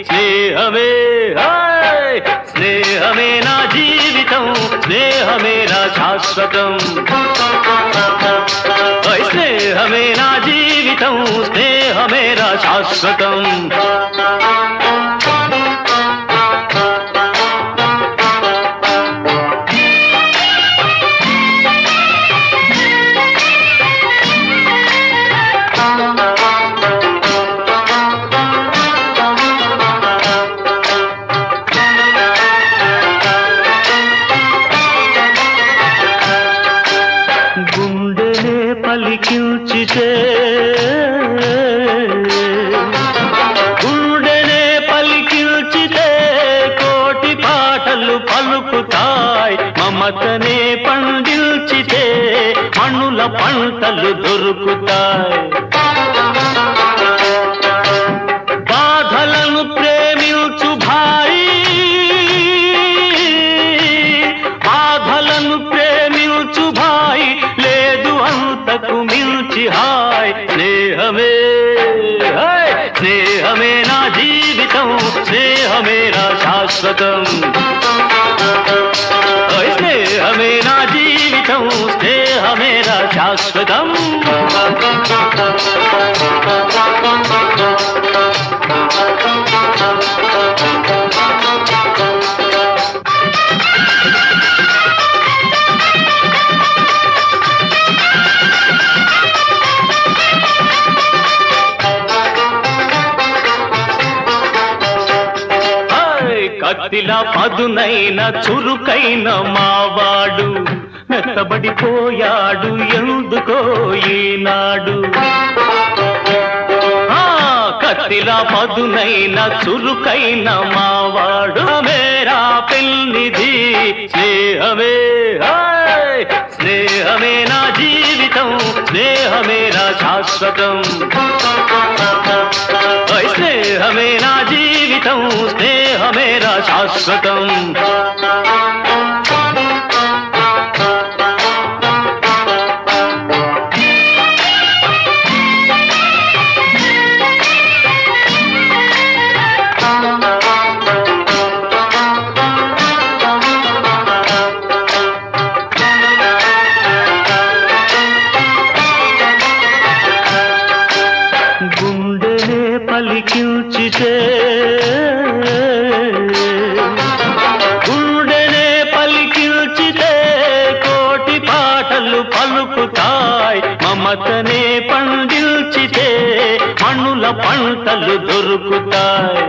స్నేహమే స్నేహమే నా జీవితం స్నేహమే నా శాశ్వతం స్నేహమే నా జీవితం స్నేహమే నా శాశ్వతం గుండెనే పలికించితే గుండెనే పలికించితే కోటి పాటలు పలుకుతాయి మమతనే పండించితే మణుల పంటలు దొరుకుతాయి బాధలను ప్రేమించు భాయి బాధలను ప్రేమించు భాయి లేదు అంతకు మించి హాయ్ స్నేహమే స్నేహమే నా జీవితం స్నేహమే నా శాశ్వతం స్నేహమే నా జీవితం స్నేహమే నా శాశ్వతం కత్తిలా పదునైన చురుకైన మావాడు మెత్తబడిపోయాడు ఎందుకో ఈనాడు కత్తిలా పదునైన చురుకైన మావాడు మేరా పెళ్లిది స్నేహమే స్నేహమే నా జీవితం స్నేహమే నా శాశ్వతం స్నేహమే నా జీవితం స్నేహమే నా శాశ్వతం గుండెనే పలికించితే గుండెనే పలికించితే కోటి పాటలు పలుకుతాయి మమతనే పండించితే మణుల పంటలు దొరుకుతాయి